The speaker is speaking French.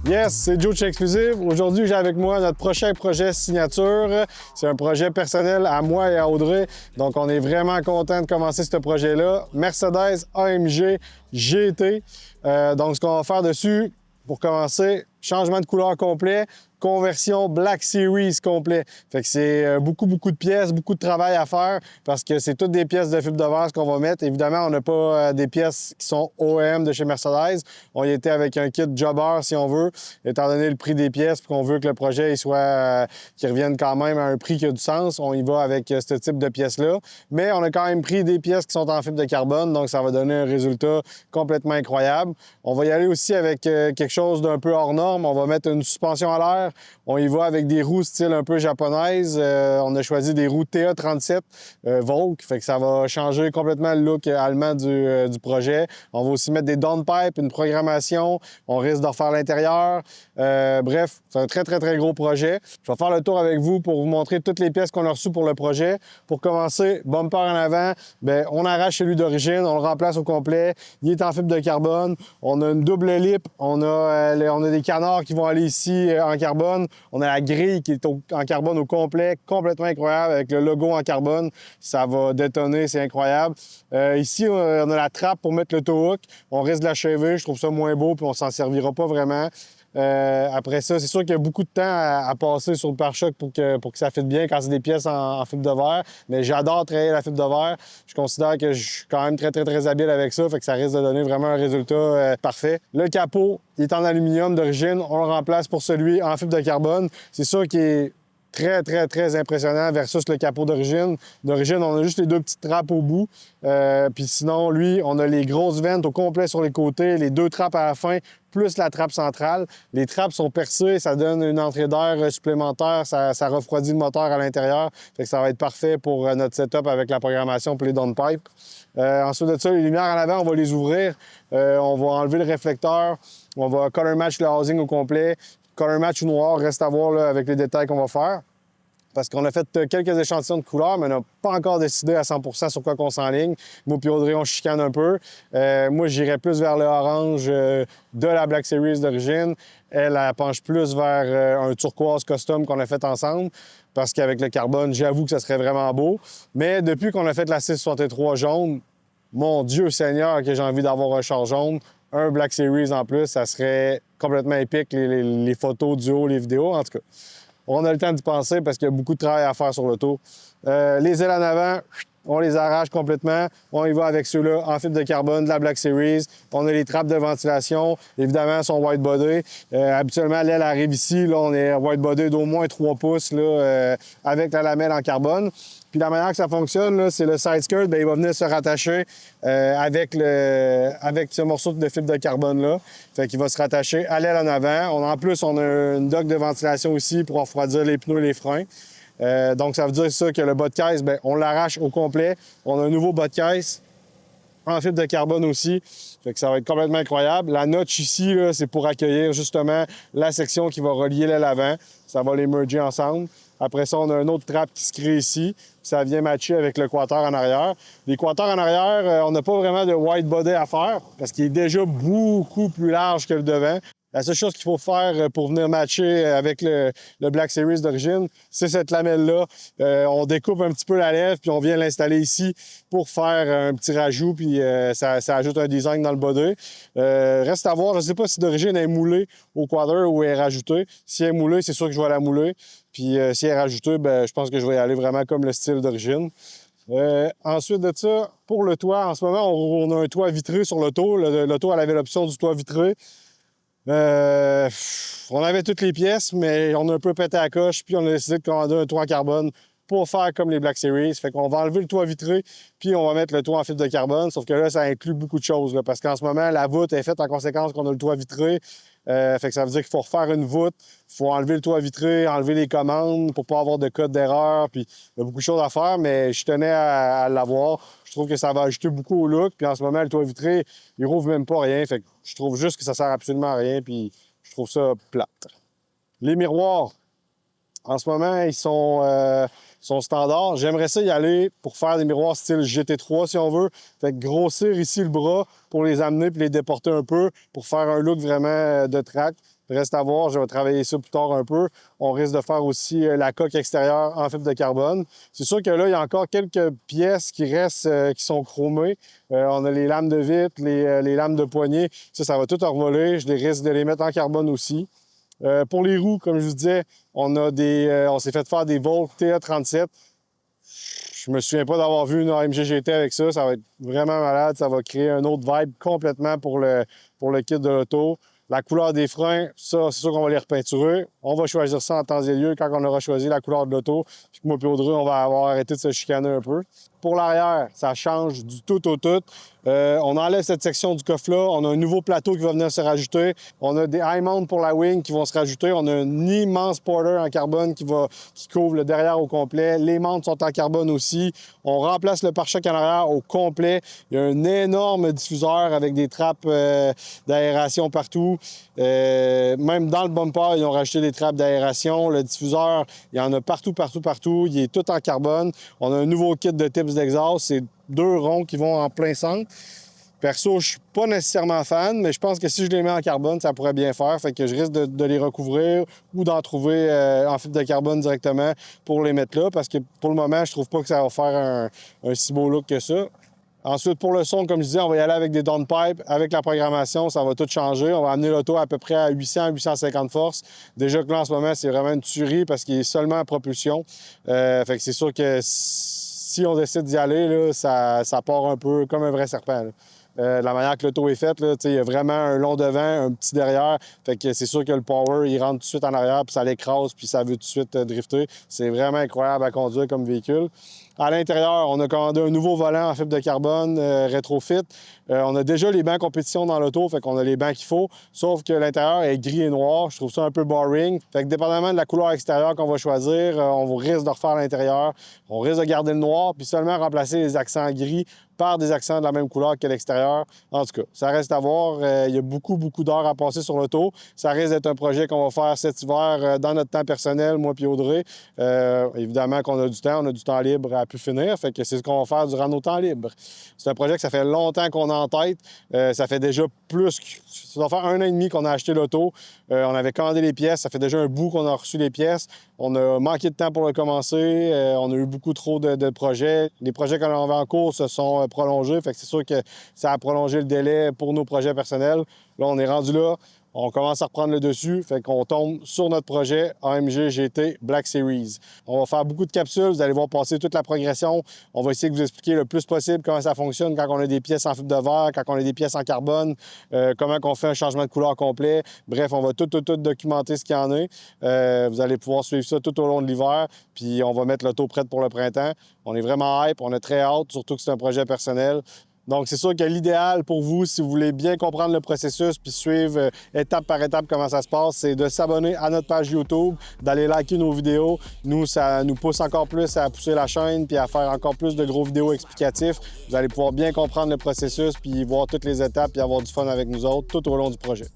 Yes, c'est Joe de chez Exclusive. Aujourd'hui, j'ai avec moi notre prochain projet signature. C'est un projet personnel à moi et à Audrey. Donc, on est vraiment content de commencer ce projet-là. Mercedes AMG GT. Donc, ce qu'on va faire dessus, pour commencer, changement de couleur complet, conversion Black Series complet. Fait que c'est beaucoup de pièces, beaucoup de travail à faire parce que c'est toutes des pièces de fibre de verre qu'on va mettre. Évidemment, on n'a pas des pièces qui sont OEM de chez Mercedes. On y était avec un kit jobber, si on veut, étant donné le prix des pièces, puis qu'on veut que le projet il soit qu'il revienne quand même à un prix qui a du sens. On y va avec ce type de pièces-là. Mais on a quand même pris des pièces qui sont en fibre de carbone, donc ça va donner un résultat complètement incroyable. On va y aller aussi avec quelque chose d'un peu hors norme. On va mettre une suspension à l'air. On y va avec des roues style un peu japonaise. On a choisi des roues TA37 Volk, fait que ça va changer complètement le look allemand du projet. On va aussi mettre des downpipes, une programmation. On risque de refaire l'intérieur. Bref, c'est un très gros projet. Je vais faire le tour avec vous pour vous montrer toutes les pièces qu'on a reçues pour le projet. Pour commencer, bumper en avant, bien, on arrache celui d'origine, on le remplace au complet. Il est en fibre de carbone. On a une double lip. On a des canards qui vont aller ici en carbone. On a la grille qui est en carbone au complet, complètement incroyable, avec le logo en carbone. Ça va détonner, c'est incroyable. Ici, on a la trappe pour mettre le tow hook. On risque de l'achever, je trouve ça moins beau, puis on s'en servira pas vraiment. Après ça, c'est sûr qu'il y a beaucoup de temps à passer sur le pare-choc pour que ça fitte bien quand c'est des pièces en fibre de verre. Mais j'adore travailler la fibre de verre. Je considère que je suis quand même très habile avec ça, fait que ça risque de donner vraiment un résultat parfait. Le capot, il est en aluminium d'origine. On le remplace pour celui en fibre de carbone. C'est sûr qu'il est très impressionnant versus le capot d'origine. D'origine, on a juste les deux petites trappes au bout. Puis sinon, lui, on a les grosses ventes au complet sur les côtés, les deux trappes à la fin, plus la trappe centrale. Les trappes sont percées, ça donne une entrée d'air supplémentaire, ça refroidit le moteur à l'intérieur. Fait que ça va être parfait pour notre setup avec la programmation pour les downpipes. Ensuite de ça, les lumières en avant, on va les ouvrir. On va enlever le réflecteur. On va color match le housing au complet. Color match noir, reste à voir là, avec les détails qu'on va faire. Parce qu'on a fait quelques échantillons de couleurs, mais on n'a pas encore décidé à 100% sur quoi qu'on s'enligne. Moi et Audrey, on chicane un peu. Moi, j'irais plus vers le orange de la Black Series d'origine. Elle penche plus vers un turquoise custom qu'on a fait ensemble. Parce qu'avec le carbone, j'avoue que ça serait vraiment beau. Mais depuis qu'on a fait la 663 jaune, mon Dieu Seigneur, que j'ai envie d'avoir un char jaune. Un Black Series en plus, ça serait complètement épique, les photos du haut, les vidéos, en tout cas. On a le temps d'y penser parce qu'il y a beaucoup de travail à faire sur l'auto. Les ailes en avant, on les arrache complètement. On y va avec ceux-là en fibre de carbone de la Black Series. On a les trappes de ventilation. Évidemment, son white body. Habituellement, l'aile arrive ici. Là, on est white body d'au moins 3 pouces là, avec la lamelle en carbone. Puis la manière que ça fonctionne, c'est le side skirt, bien, il va venir se rattacher avec ce morceau de fibre de carbone-là. Fait qu'il va se rattacher à l'aile en avant. En plus, on a une dock de ventilation aussi pour refroidir les pneus et les freins. Donc, ça veut dire ça que le bas de caisse, bien, on l'arrache au complet. On a un nouveau bas de caisse en fibre de carbone aussi. Fait que ça va être complètement incroyable. La notch ici, c'est pour accueillir justement la section qui va relier l'aile avant. Ça va les merger ensemble. Après ça, on a une autre trappe qui se crée ici. Ça vient matcher avec le quater en arrière. Les quaters en arrière, on n'a pas vraiment de wide body à faire parce qu'il est déjà beaucoup plus large que le devant. La seule chose qu'il faut faire pour venir matcher avec le Black Series d'origine, c'est cette lamelle-là. On découpe un petit peu la lèvre, puis on vient l'installer ici pour faire un petit rajout, puis ça ajoute un design dans le body. Reste à voir, je ne sais pas si d'origine elle est moulée au quater ou elle est rajoutée. Si elle est moulée, c'est sûr que je vais la mouler. Puis si elle est rajoutée, bien, je pense que je vais y aller vraiment comme le style d'origine. Ensuite de ça, pour le toit, en ce moment, on a un toit vitré sur l'auto. L'auto, elle avait l'option du toit vitré. On avait toutes les pièces, mais on a un peu pété à la coche, puis on a décidé de commander un toit en carbone pour faire comme les Black Series. Fait qu'on va enlever le toit vitré, puis on va mettre le toit en fibre de carbone. Sauf que là, ça inclut beaucoup de choses, là, parce qu'en ce moment, la voûte est faite en conséquence qu'on a le toit vitré. Fait que ça veut dire qu'il faut refaire une voûte, il faut enlever le toit vitré, enlever les commandes pour pas avoir de code d'erreur. Puis il y a beaucoup de choses à faire, mais je tenais à l'avoir. Je trouve que ça va ajouter beaucoup au look. Puis en ce moment, le toit vitré, il rouvre même pas rien. Fait que je trouve juste que ça sert absolument à rien. Puis je trouve ça plate. Les miroirs, en ce moment, ils sont standards. J'aimerais ça y aller pour faire des miroirs style GT3 si on veut. Fait que grossir ici le bras pour les amener puis les déporter un peu pour faire un look vraiment de track. Reste à voir, je vais travailler ça plus tard un peu. On risque de faire aussi la coque extérieure en fibre de carbone. C'est sûr que là, il y a encore quelques pièces qui restent, qui sont chromées. On a les lames de vitre, les lames de poignée. Ça va tout envoler. Je risque de les mettre en carbone aussi. Pour les roues, comme je vous disais, on s'est fait faire des Volt TA37. Je me souviens pas d'avoir vu une AMG GT avec ça. Ça va être vraiment malade. Ça va créer un autre vibe complètement pour le kit de l'auto. La couleur des freins, ça, c'est sûr qu'on va les repeinturer. On va choisir ça en temps et lieu quand on aura choisi la couleur de l'auto. Puis moi et Audrey, on va avoir arrêté de se chicaner un peu. Pour l'arrière, ça change du tout au tout. On enlève cette section du coffre-là. On a un nouveau plateau qui va venir se rajouter. On a des high mounts pour la wing qui vont se rajouter. On a un immense spoiler en carbone qui couvre le derrière au complet. Les mounts sont en carbone aussi. On remplace le pare-choc en arrière au complet. Il y a un énorme diffuseur avec des trappes d'aération partout. Même dans le bumper, ils ont rajouté des trappes d'aération. Le diffuseur, il y en a partout. Il est tout en carbone. On a un nouveau kit de tips d'exhaust. C'est 2 ronds qui vont en plein centre. Perso, je suis pas nécessairement fan, mais je pense que si je les mets en carbone, ça pourrait bien faire. Fait que je risque de les recouvrir ou d'en trouver en fibre de carbone directement pour les mettre là, parce que pour le moment, je trouve pas que ça va faire un si beau look que ça. Ensuite, pour le son, comme je disais, on va y aller avec des downpipes. Avec la programmation, ça va tout changer. On va amener l'auto à peu près à 800-850 forces. Déjà que là, en ce moment, c'est vraiment une tuerie parce qu'il est seulement en propulsion. Fait que c'est sûr que si on décide d'y aller, là, ça part un peu comme un vrai serpent. La manière que l'auto est faite, là, il y a vraiment un long devant, un petit derrière. Fait que c'est sûr que le power, il rentre tout de suite en arrière, puis ça l'écrase, puis ça veut tout de suite drifter. C'est vraiment incroyable à conduire comme véhicule. À l'intérieur, on a commandé un nouveau volant en fibre de carbone rétrofit. On a déjà les bancs compétition dans l'auto, fait qu'on a les bancs qu'il faut, sauf que l'intérieur est gris et noir. Je trouve ça un peu boring. Fait que dépendamment de la couleur extérieure qu'on va choisir, on risque de refaire l'intérieur. On risque de garder le noir, puis seulement remplacer les accents gris par des accents de la même couleur que l'extérieur. En tout cas, ça reste à voir. Il y a beaucoup d'heures à passer sur l'auto. Ça risque d'être un projet qu'on va faire cet hiver dans notre temps personnel, moi puis Audrey. Évidemment qu'on a du temps. On a du temps libre à pu finir. Fait que c'est ce qu'on va faire durant nos temps libres. C'est un projet que ça fait longtemps qu'on a en tête. Ça fait déjà plus que... Ça doit faire 1 an et demi qu'on a acheté l'auto. On avait commandé les pièces. Ça fait déjà un bout qu'on a reçu les pièces. On a manqué de temps pour le commencer. On a eu beaucoup trop de projets. Les projets qu'on avait en cours se sont prolongés. Fait que c'est sûr que ça a prolongé le délai pour nos projets personnels. Là, on est rendu là. On commence à reprendre le dessus, fait qu'on tombe sur notre projet AMG GT Black Series. On va faire beaucoup de capsules, vous allez voir passer toute la progression. On va essayer de vous expliquer le plus possible comment ça fonctionne quand on a des pièces en fibre de verre, quand on a des pièces en carbone, comment on fait un changement de couleur complet. Bref, on va tout documenter ce qu'il y en a. Vous allez pouvoir suivre ça tout au long de l'hiver, puis on va mettre l'auto prête pour le printemps. On est vraiment hype, on a très hâte, surtout que c'est un projet personnel. Donc, c'est sûr que l'idéal pour vous, si vous voulez bien comprendre le processus puis suivre étape par étape comment ça se passe, c'est de s'abonner à notre page YouTube, d'aller liker nos vidéos. Nous, ça nous pousse encore plus à pousser la chaîne puis à faire encore plus de gros vidéos explicatifs. Vous allez pouvoir bien comprendre le processus puis voir toutes les étapes puis avoir du fun avec nous autres tout au long du projet.